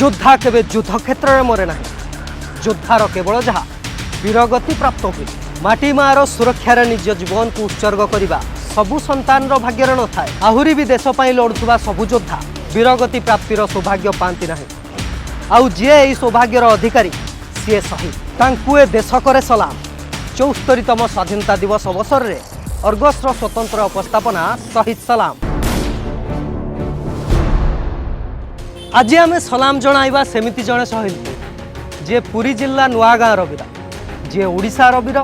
योद्धा केवे युद्ध क्षेत्र में मरे ना योद्धार केवल जहाँ वीरगति प्राप्त हुए माटी मार सुरक्षार निज जीवन को उत्सर्ग करने सबु संतान भाग्यर न थाए आहुरी भी देश लड़ुवा सबु योद्धा वीरगति प्राप्तिर सौभाग्य पाती ना आउ जी यही सौभाग्यर अधिकारी सी शहीद तांकु ए देश करे सलाम 74तम स्वाधीनता दिवस अवसर में अर्गसर स्वतंत्र उपस्थापना शहीद सलाम। आज आम सलाम जणाइबा सेमिति जड़े शहीद जे पुरी जिला नुआगाँर वीर जे ओडिशार वीर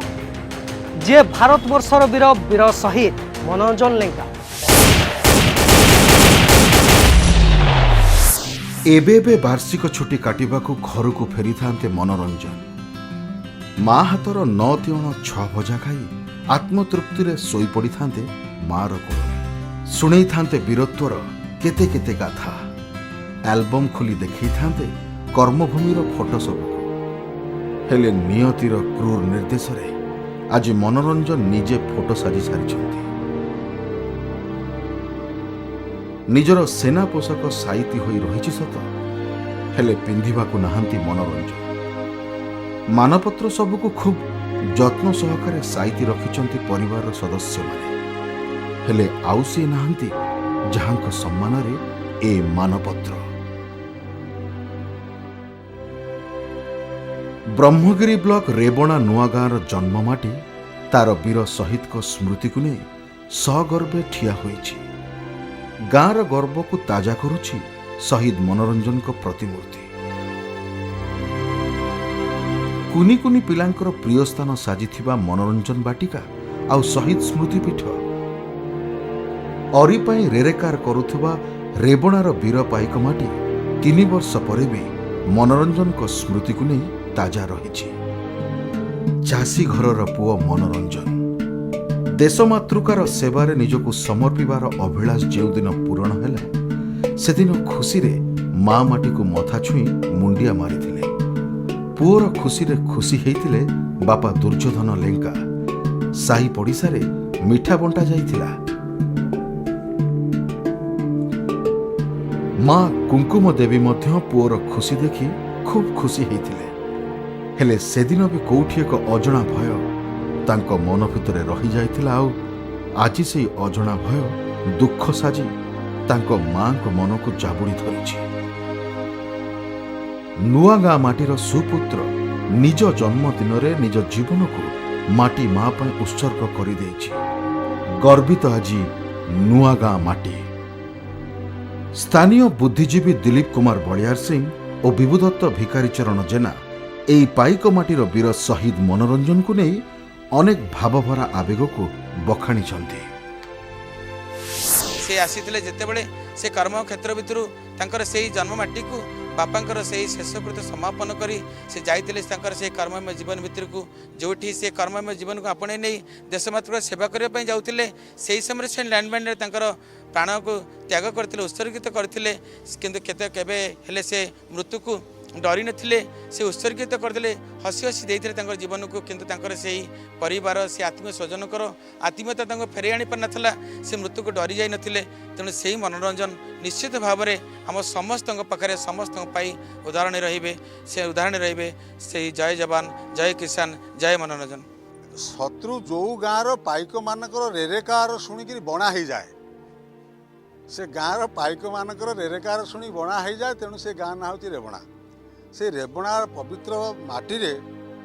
जे भारतवर्षर वीर वीर शहीद मनोरंजन लेंका एबे वार्षिक छुट्टी काटिबा को घर को फेरी थांते मनोरंजन माँ हाथर 9 तिण 6 भजा खाई आत्मतृप्ति रे सोई पड़ी थांते मार कोल सुनै थांते वीरत्वर केते केते गाथा एल्बम खोली देखई थांते कर्मभूमिर फोटो सब हेले नियतिर क्रूर निर्देश रे आज मनोरंजन निजे फोटो साजी सारी निजर सेना पोषाक साइती होई रही सत हेले पिंधिबा को नहांती मनोरंजन मानपत्र सबको खूब जत्न सहकारे साइती रखिचंती परिवार सदस्य माने हेले आउ से नहांती जहांको सम्मान रे ए मानपत्र ब्रह्मगिरी ब्लॉक रेबणा नुआगाँर जन्ममाटी तार वीर शहीद को स्मृति को नहीं सगर्वे ठिया होईछि गाँर गर्व को ताजा करुछि शहीद मनोरंजन को प्रतिमूर्ति कुनी कुनी पिलांकर प्रिय स्थान साजिथिबा मनोरंजन बाटिका आउ शहीद स्मृति पीठ अरी पाई रेरेकार करुथुबा रेबणार वीर पाइक माटी 3 वर्ष परे भी मनोरंजन को स्मृति को नहीं ताजा रही चाषी घरर पुओ मनोरंजन देशमातृकार सेवारे निजको समर्पिबार अभिलाष जो दिन पूरण है से दिन खुशी रे माँ माटी को मथा छुई मुंडिया मारिथिले पुओर खुशी रे खुशी हेइथिले बापा दुर्योधन लेंका साही पड़िसा रे मिठा बंटा जाइथिला माँ कुंकुम देवी मध्य पुओर खुशी देखि खूब खुशी हेइथिले हेले सेदिन भी कोठी एक अजणा भय तांको मन भितरे रही जाइथिला आउ आज से अजणा भय दुख साजी तांको मां को मन को जाबुड़ी धरिछि नुआगाँ माटीर सुपुत्र निज जन्मदिन रे निज जीवन को माटी मां पर उत्सर्ग कर देछि गर्वित आज नुआगाँ माटी स्थानीय बुद्धिजीवी दिलीप कुमार बलियार सिंह और विभुदत्त भिकारी चरण जेना एई पाइक माटीर वीर शहीद मनोरंजन को नहीं अनेक भावभरा आवेग को बखाणी से आसीथिले जेतेबेले से कर्म क्षेत्र भितरु तांकर सेही जन्ममाटी को बापांकर सेही शेषकृत्य समापन करी से जाइतिले तांकर से कर्ममय जीवन भितर को जोठी से कर्ममय जीवन को आपणे नहीं देशमातृकार सेवा करबा पई जाउतिले सेही समय से लैंडमाइन रे तांकर प्राण को त्याग करथिले उत्सर्गित करथिले किंतु केते केबे हेले से मृत्यु को डरी नथिले से उत्सर्गित करदेले हसी हसी देइथिले तांकर जीवन को किंतु तांकर सेही परिवार से आत्मीय स्वजनकर आत्मीयता तांको फेरे आनी पर नथला से मृत्यु को डरी जाई नथिले तेणु सेही मनोरंजन निश्चित भाव में आम समस्त पाखे समस्त उदाहरण रहिबे से उदाहरण रहिबे सेही जय जवान जय किसान जय मनोरंजन शत्रु जो गाँव पाइक मानकर रेरेकार शुणिकी बणा हो जाए से गाँव पाइक मानकर रेरेकार शुणी बणा हो जाए तेणु से गाँ ना हूँ रेबणा से रेबणार पवित्र माटी रे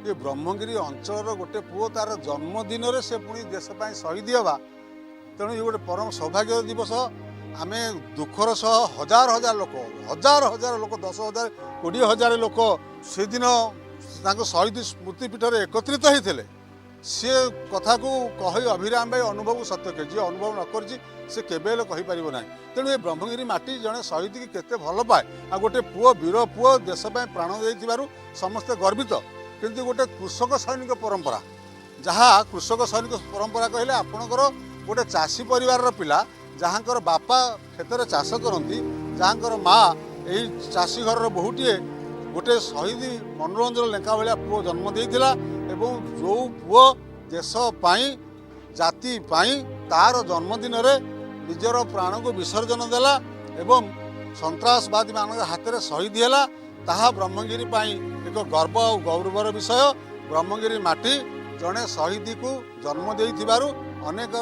ये ब्रह्मगिरी अंचल गोटे पुओ तार जन्मदिन से पुणी देश शहीद हवा तेणु ये गोटे परम सौभाग्य दिवस आम दुखर सह हजार हजार लोक 10,000 20,000 लोक से दिन शहीद स्मृतिपीठ में एकत्रित होते सी कथा को कही अभिराम भाई अनुभव सत्य जी अनुभव न कर से केबे कहीपर ना तेणु ये ब्रह्मगिरी माटी जड़े शहीद की केते भल पाए आ गोटे पुओ वीर पुओ देश प्राण दे समस्ते गर्वित किंतु गोटे कृषक सैनिक परंपरा जहाँ कृषक सैनिक परंपरा कहले आपणकर गोटे चाषी परिवार पिला जहाँकर बापा खेत में चाष करती जहाँकर माँ यही चाषी घर बहुटीए गोटे शहीद मनोरंजन लेखा भाया पुओ जन्म देइथिला एवं जो पुओ देश पाई जाति पाई तार जन्मदिन रे निजर प्राण को विसर्जन देला एवं सन्त्रासवादी मान हाथ में शहीद है ତାହା ବ୍ରହ୍ମଗିରି ପାଇଁ ଏକ ଗର୍ବ ଆଉ ଗୌରବର ବିଷୟ। ବ୍ରହ୍ମଗିରି ମାଟି ଜଣେ ଶହୀଦକୁ ଜନ୍ମ ଦେଇଥିବାରୁ ଅନେକ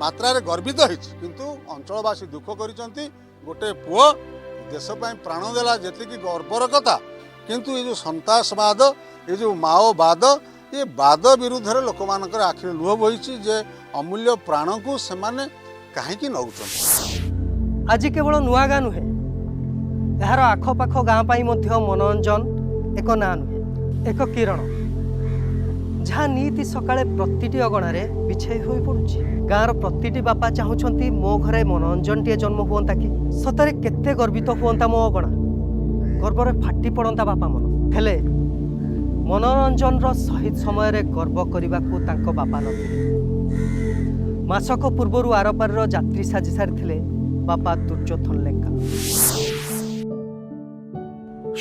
ମାତ୍ରାରେ ଗର୍ବିତ ହେଇଛି। କିନ୍ତୁ ଅଞ୍ଚଳବାସୀ ଦୁଃଖ କରିଛନ୍ତି, ଗୋଟେ ପୁଅ ଦେଶ ପାଇଁ ପ୍ରାଣ ଦେଲା, ଯେତିକି ଗର୍ବର କଥା। କିନ୍ତୁ ଏ ଯେଉଁ ସନ୍ତାସବାଦ, ଏ ଯେଉଁ ମାଓବାଦ, ଏ ବାଦ ବିରୁଦ୍ଧରେ ଲୋକମାନଙ୍କର ଆଖିରେ ଲୁହ ବୋହିଛି ଯେ ଅମୂଲ୍ୟ ପ୍ରାଣକୁ ସେମାନେ କାହିଁକି ନେଉଛନ୍ତି। ଆଜି କେବଳ ନୂଆ ଗାଁ ନୁହେଁ, ଏହାର ଆଖପାଖ ଗାଁ ପାଇଁ ମଧ୍ୟ ମନୋରଞ୍ଜନ ଏକ ନାଁ ନୁହେଁ, ଏକ କିରଣ, ଯାହା ନିତି ସକାଳେ ପ୍ରତିଟି ଅଗଣାରେ ବିଛାଇ ହୋଇ ପଡୁଛି। ଗାଁର ପ୍ରତିଟି ବାପା ଚାହୁଁଛନ୍ତି ମୋ ଘରେ ମନୋରଞ୍ଜନଟିଏ ଜନ୍ମ ହୁଅନ୍ତା କି। ସତରେ କେତେ ଗର୍ବିତ ହୁଅନ୍ତା ମୋ ଅଗଣା, ଗର୍ବରେ ଫାଟି ପଡ଼ନ୍ତା ବାପା ମନ। ହେଲେ ମନୋରଞ୍ଜନର ଶହୀଦ ସମୟରେ ଗର୍ବ କରିବାକୁ ତାଙ୍କ ବାପା ନଥିଲେ। ମାସକ ପୂର୍ବରୁ ଆରପାରିର ଯାତ୍ରୀ ସାଜି ସାରିଥିଲେ ବାପା ଦୁର୍ଯ୍ୟୋଧନ ଲେଙ୍କା।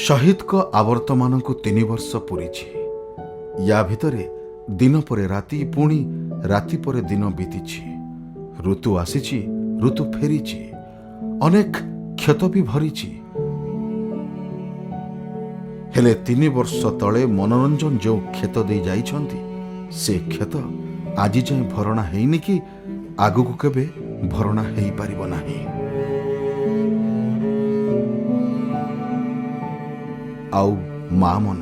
ଶହୀଦଙ୍କ ଆବର୍ତ୍ତମାନଙ୍କୁ 3 ବର୍ଷ ପୂରିଛି। ୟା ଭିତରେ ଦିନ ପରେ ରାତି, ପୁଣି ରାତି ପରେ ଦିନ ବିତିଛି। ଋତୁ ଆସିଛି, ଋତୁ ଫେରିଛି, ଅନେକ କ୍ଷତ ବି ଭରିଛି। ହେଲେ 3 ବର୍ଷ ତଳେ ମନୋରଞ୍ଜନ ଯେଉଁ କ୍ଷତ ଦେଇ ଯାଇଛନ୍ତି, ସେ କ୍ଷତ ଆଜି ଯାଏଁ ଭରଣା ହେଇନି କି ଆଗକୁ କେବେ ଭରଣା ହେଇପାରିବ ନାହିଁ। ଆଉ ମା ମନ,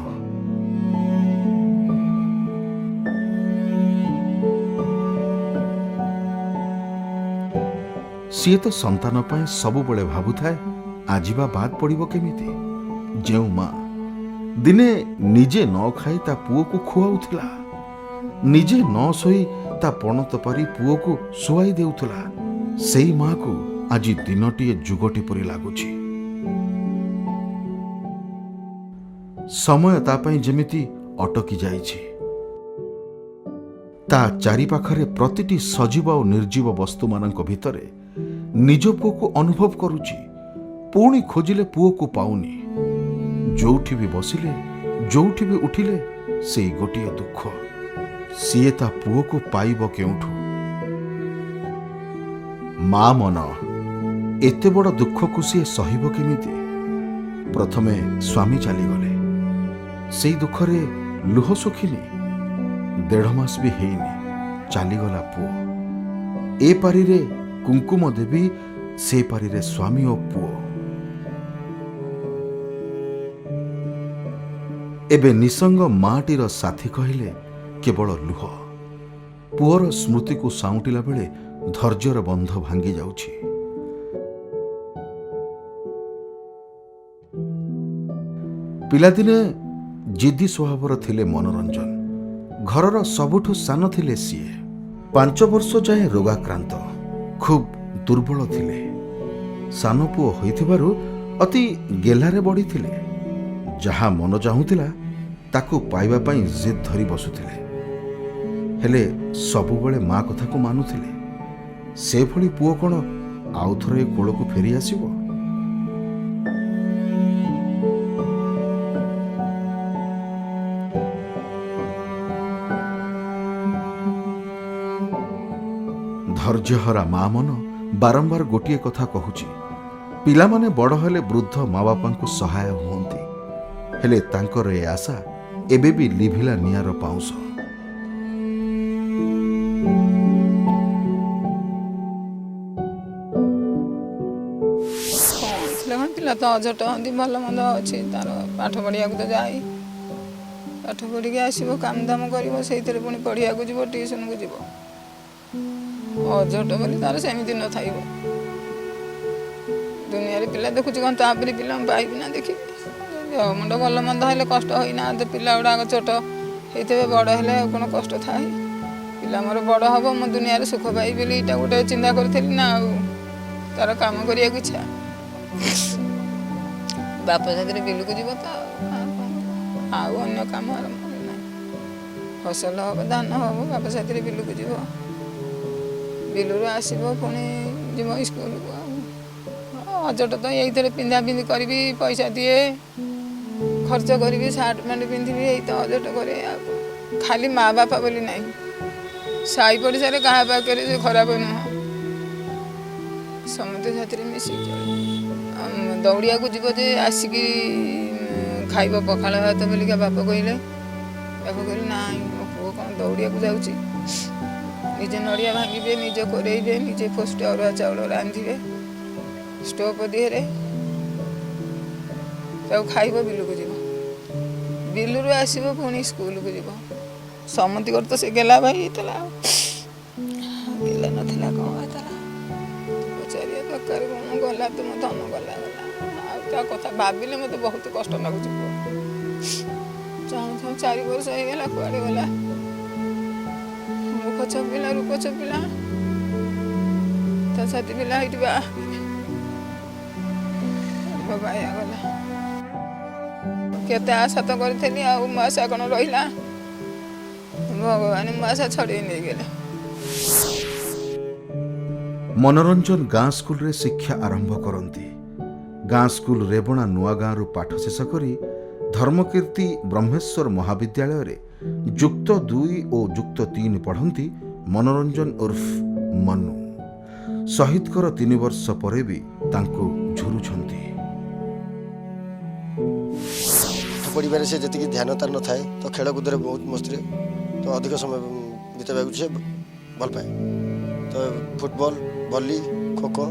ସିଏ ତ ସନ୍ତାନ ପାଇଁ ସବୁବେଳେ ଭାବୁଥାଏ ଆଜି ବା ବାଦ ପଡ଼ିବ କେମିତି। ଯେଉଁ ମା ଦିନେ ନିଜେ ନ ଖାଇ ତା ପୁଅକୁ ଖୁଆଉଥିଲା, ନିଜେ ନ ଶୋଇ ତା ପଣତ ପାରି ପୁଅକୁ ଶୁଆଇ ଦେଉଥିଲା, ସେଇ ମାକୁ ଆଜି ଦିନଟିଏ ଯୁଗଟି ପରି ଲାଗୁଛି। ସମୟ ତା ପାଇଁ ଯେମିତି ଅଟକି ଯାଇଛି। ତା ଚାରିପାଖରେ ପ୍ରତିଟି ସଜୀବ ଆଉ ନିର୍ଜୀବ ବସ୍ତୁମାନଙ୍କ ଭିତରେ ନିଜ ପୁଅକୁ ଅନୁଭବ କରୁଛି। ପୁଣି ଖୋଜିଲେ ପୁଅକୁ ପାଉନି। ଯୋଉଠି ବି ବସିଲେ, ଯୋଉଠି ବି ଉଠିଲେ, ସେଇ ଗୋଟିଏ ଦୁଃଖ। ସିଏ ତା ପୁଅକୁ ପାଇବ କେଉଁଠୁ? ମା ମନ, ଏତେ ବଡ଼ ଦୁଃଖକୁ ସିଏ ସହିବ କେମିତି? ପ୍ରଥମେ ସ୍ୱାମୀ ଚାଲିଗଲେ, ସେଇ ଦୁଃଖରେ ଲୁହ ଶୁଖିନି। 1.5 ମାସ ବି ହେଇନି, ଚାଲିଗଲା ପୁଅ। ଏ ପାରିରେ କୁଙ୍କୁମ ଦେବୀ, ସେ ପାରିରେ ସ୍ୱାମୀ ଓ ପୁଅ। ଏବେ ନିସଙ୍ଗ ମାଟିର ସାଥୀ କହିଲେ କେବଳ ଲୁହ। ପୁଅର ସ୍ମୃତିକୁ ସାଉଁଟିଲା ବେଳେ ଧୈର୍ଯ୍ୟର ବନ୍ଧ ଭାଙ୍ଗି ଯାଉଛି। ପିଲାଦିନେ ଜିଦି ସ୍ୱଭାବର ଥିଲେ ମନୋରଞ୍ଜନ। ଘରର ସବୁଠୁ ସାନ ଥିଲେ ସିଏ। 5 ବର୍ଷ ଯାଏଁ ରୋଗାକ୍ରାନ୍ତ, ଖୁବ୍ ଦୁର୍ବଳ ଥିଲେ। ସାନ ପୁଅ ହୋଇଥିବାରୁ ଅତି ଗେହ୍ଲାରେ ବଢ଼ିଥିଲେ। ଯାହା ମନ ଚାହୁଁଥିଲା ତାକୁ ପାଇବା ପାଇଁ ଜିଦ୍ ଧରି ବସୁଥିଲେ। ହେଲେ ସବୁବେଳେ ମା କଥାକୁ ମାନୁଥିଲେ। ସେଭଳି ପୁଅ କ'ଣ ଆଉ ଥରେ କୋଳକୁ ଫେରି ଆସିବ? ଧୈର୍ଯ୍ୟହରା ମା ମନ ବାରମ୍ବାର ଗୋଟିଏ କଥା କହୁଛି, ପିଲାମାନେ ବଡ଼ ହେଲେ ବୃଦ୍ଧ ମା ବାପାଙ୍କୁ ସହାୟ ହୁଅନ୍ତି। ହେଲେ ତାଙ୍କର ଏ ଆଶା ଏବେ ବି ଲିଭିଲା ନିଆଁର ପାଉଁଶ। ପିଲା ତ ଅଝଟ ହନ୍ତି, ଭଲ ମନ୍ଦ ଅଛି, ତାର ପାଠ ପଢ଼ିବାକୁ ତ ଯାଏ, ପାଠ ପଢ଼ିକି ଆସିବ, କାମ ଦାମ କରିବ, ସେଇଥିରେ ପୁଣି ପଢ଼ିବାକୁ ଯିବ, ଟିଉସନକୁ ଯିବ। ଅଝଟ ବୋଲି ତାର ସେମିତି ନଥାଇବ। ଦୁନିଆରେ ପିଲା ଦେଖୁଛି କ'ଣ ତାପରେ ପିଲା ମୁଁ ପାଇବି ନା ଦେଖିବି? ମୁଣ୍ଡ ଭଲ ମନ୍ଦ ହେଲେ କଷ୍ଟ ହୋଇନାହାନ୍ତି। ପିଲା ଗୁଡ଼ାକ ଛୋଟ ହେଇଥିବେ, ବଡ଼ ହେଲେ ଆଉ କ'ଣ କଷ୍ଟ ଥାଏ? ପିଲା ମୋର ବଡ଼ ହେବ, ମୁଁ ଦୁନିଆରେ ସୁଖ ପାଇବି ବୋଲି ଏଇଟା ଗୋଟେ ଚିନ୍ତା କରିଥିଲି ନା। ଆଉ ତାର କାମ କରିବାକୁ ଇଚ୍ଛା। ବାପ ସାଥିରେ ବିଲକୁ ଯିବ ତ, ଆଉ ଅନ୍ୟ କାମ ଆରମ୍ଭ ନାହିଁ। ଫସଲ ହେବ, ଧାନ ହେବ, ବାପ ସାଥିରେ ବିଲକୁ ଯିବ, ବିଲରୁ ଆସିବ, ପୁଣି ଯିବ ସ୍କୁଲକୁ। ଆଉ ଅଝଟ ତ ଏଇଥିରେ ପିନ୍ଧା ପିନ୍ଧି କରିବି, ପଇସା ଦିଏ, ଖର୍ଚ୍ଚ କରିବି, ସାର୍ଟ ପ୍ୟାଣ୍ଟ ପିନ୍ଧିବି, ଏଇ ତ ଅଝଟ କରେ। ଆଉ ଖାଲି ମା ବାପା ବୋଲି ନାହିଁ, ସାହି ପଡ଼ିଶାରେ କାହା ପାଖରେ ସେ ଖରାପ ନୁହଁ, ସମସ୍ତେ ସାଥିରେ ମିଶିକି ଚଳେ। ଦୌଡ଼ିବାକୁ ଯିବ ଯେ ଆସିକି ଖାଇବ ପଖାଳ ଭାତ ବୋଲିକା ବାପ କହିଲେ ନାଇଁ ମୋ ପୁଅ କ'ଣ ଦୌଡ଼ିବାକୁ ଯାଉଛି, ନିଜେ ନଡ଼ିଆ ଭାଙ୍ଗିବେ, ନିଜେ କୋରେଇବେ, ନିଜେ ଫୋଷ୍ଟ ଅରୁଆ ଚାଉଳ ରାନ୍ଧିବେ ଷ୍ଟୋଭ ଦିହରେ, ତାକୁ ଖାଇବ, ବିଲକୁ ଯିବ, ବିଲରୁ ଆସିବ ପୁଣି ସ୍କୁଲକୁ ଯିବ। ସମସ୍ତଙ୍କର ତ ସେ ଗେଲା ଭାଇ ହେଇଥିଲା, ଆଉ ଗେଲା ନଥିଲା କ'ଣ ହେଇଥିଲା, ପଚାରିବା ଦରକାର କ'ଣ, ଗଲା ତୁମ ଧନ ଗଲା ଗଲା, ଆଉ ତା କଥା ଭାବିଲେ ମୋତେ ବହୁତ କଷ୍ଟ ଲାଗୁଛି। ଚାହୁଁ ଚାହୁଁ 4 ବର୍ଷ ହେଇଗଲା, କୁଆଡ଼େ ଗଲା, ମୁଖ ଛପିଲା, ରୂପ ଛପିଲା, ତା ଛାତି ପିଲା ହେଇଠି ବାୟା ଗଲା। କେତେ ଆଶା ତ କରିଥିଲି, ଆଉ ମୋ ଆଶା କ'ଣ ରହିଲା, ଭଗବାନ ମୋ ଆଶା ଛଡ଼େଇ ନେଇଗଲେ। ମନୋରଞ୍ଜନ ଗାଁ ସ୍କୁଲରେ ଶିକ୍ଷା ଆରମ୍ଭ କରନ୍ତି। ଗାଁ ସ୍କୁଲ ରେବଣା ନୂଆ ଗାଁରୁ ପାଠ ଶେଷ କରି ଧର୍ମକୀର୍ତ୍ତି ବ୍ରହ୍ମେଶ୍ୱର ମହାବିଦ୍ୟାଳୟରେ ଯୁକ୍ତ 2 ଓ ଯୁକ୍ତ 3 ପଢ଼ନ୍ତି ମନୋରଞ୍ଜନ ଉର୍ଫ ମନୁ। ଶହୀଦଙ୍କର 3 ବର୍ଷ ପରେ ବି ତାଙ୍କୁ ଝୁରୁଛନ୍ତି। ପଢ଼ିବାରେ ସେ ଯେତିକି ଧ୍ୟାନ ତାର ନଥାଏ, ତ ଖେଳକୁଦରେ ବହୁତ ମସ୍ତିରେ ତ ଅଧିକ ସମୟ ବିତାଇବାକୁ ସେ ଭଲ ପାଏ। ତ ଫୁଟବଲ, ଭଲି, ଖୋଖୋ,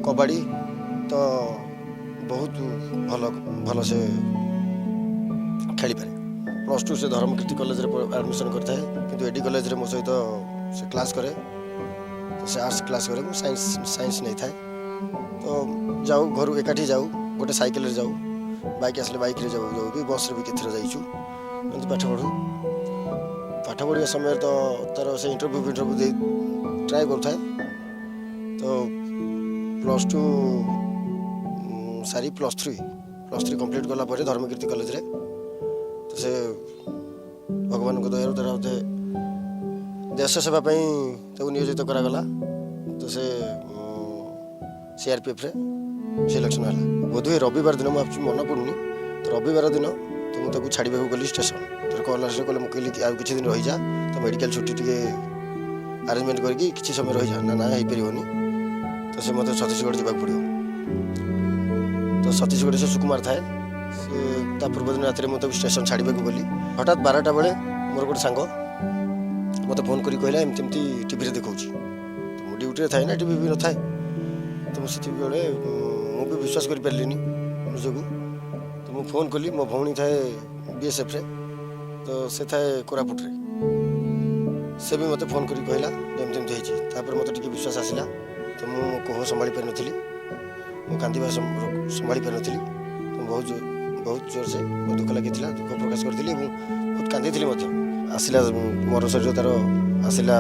କବାଡ଼ି ତ ବହୁତ ଭଲ ସେ ଖେଳିପାରେ। +2 ସେ ଧର୍ମକୀର୍ତ୍ତି କଲେଜରେ ଆଡ଼ମିସନ୍ କରିଥାଏ, କିନ୍ତୁ ଏଡି କଲେଜରେ ମୋ ସହିତ ସେ କ୍ଲାସ୍ କରେ। ତ ସେ ଆର୍ଟ୍ସ କ୍ଲାସ୍ କରେ, ମୁଁ ସାଇନ୍ସ ନେଇଥାଏ। ତ ଯାଉ ଘରୁ ଏକାଠି ଯାଉ, ଗୋଟେ ସାଇକେଲରେ ଯାଉ, ବାଇକ୍ ଆସିଲେ ବାଇକ୍ରେ ଯାଉ ବି, ବସ୍ରେ ବି କେତେଥର ଯାଇଛୁ। ଏମିତି ପାଠ ପଢ଼ିବା ସମୟରେ ତ ତାର ସେ ଇଣ୍ଟରଭ୍ୟୁ ଦେଇ ଟ୍ରାଏ କରୁଥାଏ। ତ +2 ସାରି +3 କମ୍ପ୍ଲିଟ୍ କଲା ପରେ ଧର୍ମକୀର୍ତ୍ତି କଲେଜରେ ତ ସେ ଭଗବାନଙ୍କ ଦୟାରୁ ତାର ଦେଶ ସେବା ପାଇଁ ତାକୁ ନିୟୋଜିତ କରାଗଲା। ତ ସେ CRPFରେ ସିଲେକ୍ସନ୍ ହେଲା। ବୋଧହୁଏ ରବିବାର ଦିନ, ମୁଁ ମନେ ପଡ଼ୁନି, ତ ରବିବାର ଦିନ ତ ମୁଁ ତାକୁ ଛାଡ଼ିବାକୁ ଗଲି ଷ୍ଟେସନ୍। ତାର କଲ୍ ଆସିଲେ, କହିଲେ ମୁଁ କହିଲି ଆଉ କିଛି ଦିନ ରହିଯା, ତ ମେଡ଼ିକାଲ ଛୁଟି ଟିକେ ଆରେଞ୍ଜମେଣ୍ଟ କରିକି କିଛି ସମୟ ରହିଯା। ନା ହେଇପାରିବନି, ତ ସେ ମୋତେ ଛତିଶଗଡ଼ ଯିବାକୁ ପଡ଼ିବ। ତ ଛତିଶଗଡ଼ ସେ ସୁକୁମାର ଥାଏ। ସେ ତା ପୂର୍ବଦିନ ରାତିରେ ମୁଁ ତାକୁ ଷ୍ଟେସନ୍ ଛାଡ଼ିବାକୁ ଗଲି। ହଠାତ୍ 12ଟା ବେଳେ ମୋର ଗୋଟେ ସାଙ୍ଗ ମୋତେ ଫୋନ୍ କରି କହିଲା, ଏମିତି ଟିଭିରେ ଦେଖାଉଛି। ତ ମୁଁ ଡ୍ୟୁଟିରେ ଥାଏ ନା, ଟିଭି ବି ନଥାଏ। ତ ମୁଁ ସେତିକିବେଳେ ମୁଁ ବି ବିଶ୍ୱାସ କରିପାରିଲିନି ନିଜକୁ। ତ ମୁଁ ଫୋନ୍ କଲି, ମୋ ଭଉଣୀ ଥାଏ BSFରେ, ତ ସେ ଥାଏ କୋରାପୁଟରେ। ସେ ବି ମୋତେ ଫୋନ୍ କରି କହିଲା ଏମିତି ହେଇଛି। ତାପରେ ମୋତେ ଟିକେ ବିଶ୍ୱାସ ଆସିଲା। ତ ମୁଁ ମୋ କୋହ ସମ୍ଭାଳି ପାରିନଥିଲି, ମୁଁ କାନ୍ଦିବା ସମ୍ଭାଳି ପାରିନଥିଲି। ତ ବହୁତ ଜୋରସେ ମୋ ଦୁଃଖ ଲାଗିଥିଲା, ଦୁଃଖ ପ୍ରକାଶ କରିଥିଲି ଏବଂ ବହୁତ କାନ୍ଦିଥିଲି ମଧ୍ୟ। ଆସିଲା ମୋର ଶରୀର ତାର ଆସିଲା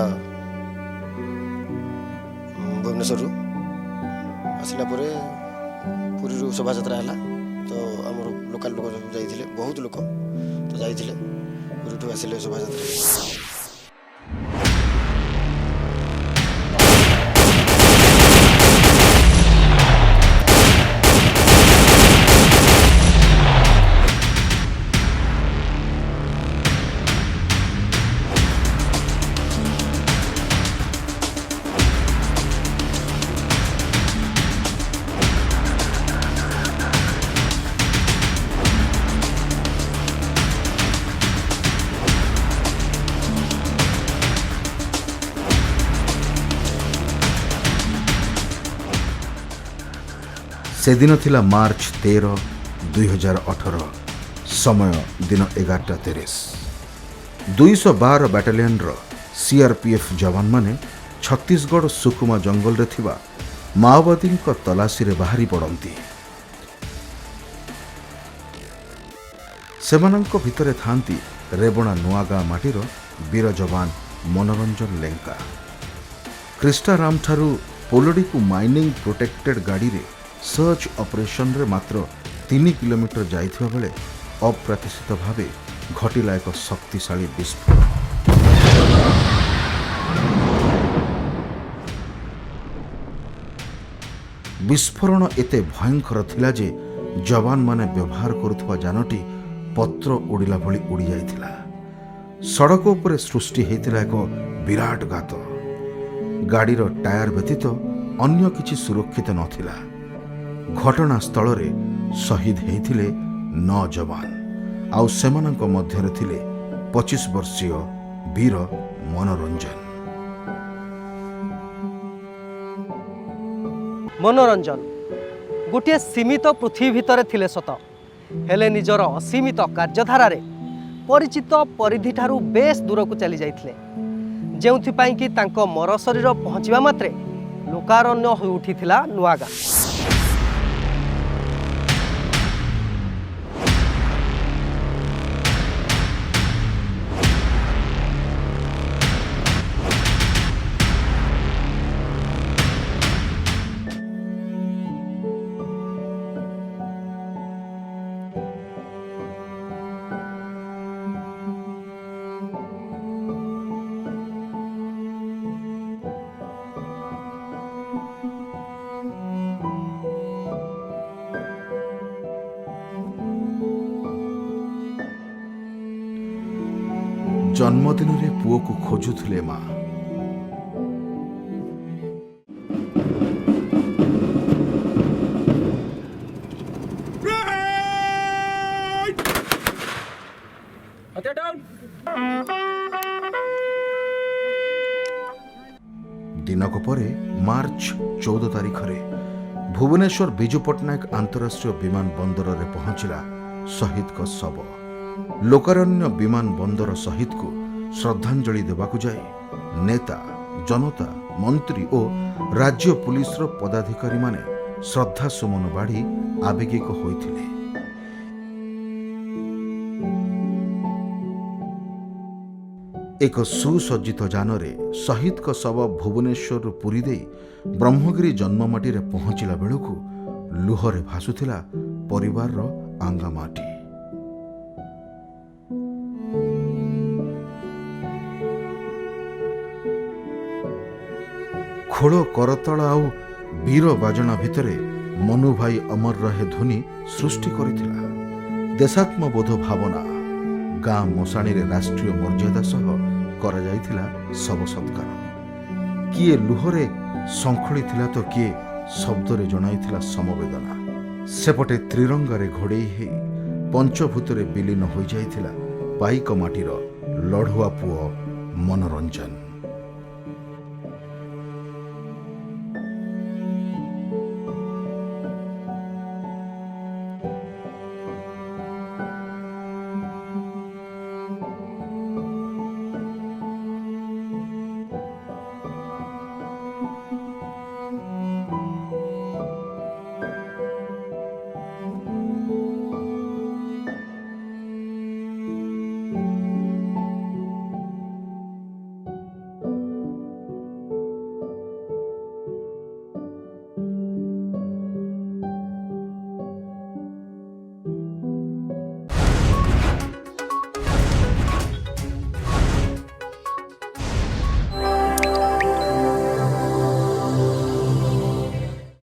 ଭୁବନେଶ୍ୱରରୁ। ଆସିଲା ପରେ ପୁରୀରୁ ଶୋଭାଯାତ୍ରା ହେଲା। ତ ଆମର ଲୋକାଲ ଲୋକ ଯାଇଥିଲେ, ବହୁତ ଲୋକ ତ ଯାଇଥିଲେ, ପୁରୀଠୁ ଆସିଲେ ଶୋଭାଯାତ୍ରା। ସେଦିନ ଥିଲା ମାର୍ଚ୍ଚ 13, 2018। ସମୟ ଦିନ 11:30। 212 ବାଟାଲିୟନର CRPF ଯବାନମାନେ ଛତିଶଗଡ଼ ସୁକୁମା ଜଙ୍ଗଲରେ ଥିବା ମାଓବାଦୀଙ୍କ ତଲାସିରେ ବାହାରି ପଡ଼ନ୍ତି। ସେମାନଙ୍କ ଭିତରେ ଥାନ୍ତି ରେବଣା ନୂଆଗାଁ ମାଟିର ବୀର ଯବାନ ମନୋରଞ୍ଜନ ଲେଙ୍କା। କ୍ରିଷ୍ଟାରାମଠାରୁ ପୋଲଡ଼ିକୁ ମାଇନିଂ ପ୍ରୋଟେକ୍ଟେଡ୍ ଗାଡ଼ିରେ ସର୍ଚ୍ଚ ଅପରେସନରେ ମାତ୍ର 3 କିଲୋମିଟର ଯାଇଥିବା ବେଳେ ଅପ୍ରତ୍ୟାଶିତ ଭାବେ ଘଟିଲା ଏକ ଶକ୍ତିଶାଳୀ ବିସ୍ଫୋରଣ। ବିସ୍ଫୋରଣ ଏତେ ଭୟଙ୍କର ଥିଲା ଯେ ଯବାନମାନେ ବ୍ୟବହାର କରୁଥିବା ଯାନଟି ପତ୍ର ଉଡ଼ିଲା ଭଳି ଉଡ଼ି ଯାଇଥିଲା। ସଡ଼କ ଉପରେ ସୃଷ୍ଟି ହୋଇଥିଲା ଏକ ବିରାଟ ଗାତ। ଗାଡ଼ିର ଟାୟାର ବ୍ୟତୀତ ଅନ୍ୟ କିଛି ସୁରକ୍ଷିତ ନଥିଲା। ଘଟଣାସ୍ଥଳରେ ଶହୀଦ ହୋଇଥିଲେ 9 ଯବାନ ଆଉ ସେମାନଙ୍କ ମଧ୍ୟରେ ଥିଲେ 25 ବର୍ଷୀୟ ବୀର ମନୋରଞ୍ଜନ। ମନୋରଞ୍ଜନ ଗୋଟିଏ ସୀମିତ ପୃଥିବୀ ଭିତରେ ଥିଲେ ସତ, ହେଲେ ନିଜର ଅସୀମିତ କାର୍ଯ୍ୟଧାରାରେ ପରିଚିତ ପରିଧିଠାରୁ ବେଶ ଦୂରକୁ ଚାଲି ଯାଇଥିଲେ, ଯେଉଁଥିପାଇଁ କି ତାଙ୍କ ମର ଶରୀର ପହଞ୍ଚିବା ମାତ୍ରେ ଲୋକାରଣ୍ୟ ହୋଇ ଉଠିଥିଲା ନୂଆଗାଁ। ଜନ୍ମଦିନରେ ପୁଅକୁ ଖୋଜୁଥିଲେ ମା। ଦିନକ ପରେ ମାର୍ଚ୍ଚ 14 ତାରିଖରେ ଭୁବନେଶ୍ୱର ବିଜୁ ପଟ୍ଟନାୟକ ଆନ୍ତରାଷ୍ଟ୍ରୀୟ ବିମାନ ବନ୍ଦରରେ ପହଞ୍ଚିଲା ଶହୀଦଙ୍କ ଶବ। ଲୋକାରଣ୍ୟ ବିମାନ ବନ୍ଦର ଶହୀଦକୁ ଶ୍ରଦ୍ଧାଞ୍ଜଳି ଦେବାକୁ ଯାଇ ନେତା, ଜନତା, ମନ୍ତ୍ରୀ ଓ ରାଜ୍ୟ ପୁଲିସର ପଦାଧିକାରୀମାନେ ଶ୍ରଦ୍ଧାସୁମନ ବାଢ଼ି ଆବେଗିକ ହୋଇଥିଲେ। ଏକ ସୁସଜ୍ଜିତ ଯାନରେ ଶହୀଦଙ୍କ ଶବ ଭୁବନେଶ୍ୱରରୁ ପୁରୀ ଦେଇ ବ୍ରହ୍ମଗିରି ଜନ୍ମମାଟିରେ ପହଞ୍ଚିଲା ବେଳକୁ ଲୁହରେ ଭାସୁଥିଲା ପରିବାରର ଆଙ୍ଗାମାଟି। ଖୋଳ କରତାଳ ଆଉ ବୀର ବାଜଣା ଭିତରେ ମନୁ ଭାଇ ଅମର ରହେ ଧ୍ୱନି ସୃଷ୍ଟି କରିଥିଲା। ଦେଶାତ୍ମବୋଧ ଭାବନା, ଗାଁ ମଶାଣିରେ ରାଷ୍ଟ୍ରୀୟ ମର୍ଯ୍ୟାଦା ସହ କରାଯାଇଥିଲା ଶବ ସତ୍କାର। କିଏ ଲୁହରେ ଶଙ୍ଖଳିଥିଲା ତ କିଏ ଶବ୍ଦରେ ଜଣାଇଥିଲା ସମବେଦନା। ସେପଟେ ତ୍ରିରଙ୍ଗାରେ ଘୋଡ଼େଇ ହେଇ ପଞ୍ଚଭୂତରେ ବିଲୀନ ହୋଇଯାଇଥିଲା ପାଇକ ମାଟିର ଲଢ଼ୁଆ ପୁଅ ମନୋରଞ୍ଜନ।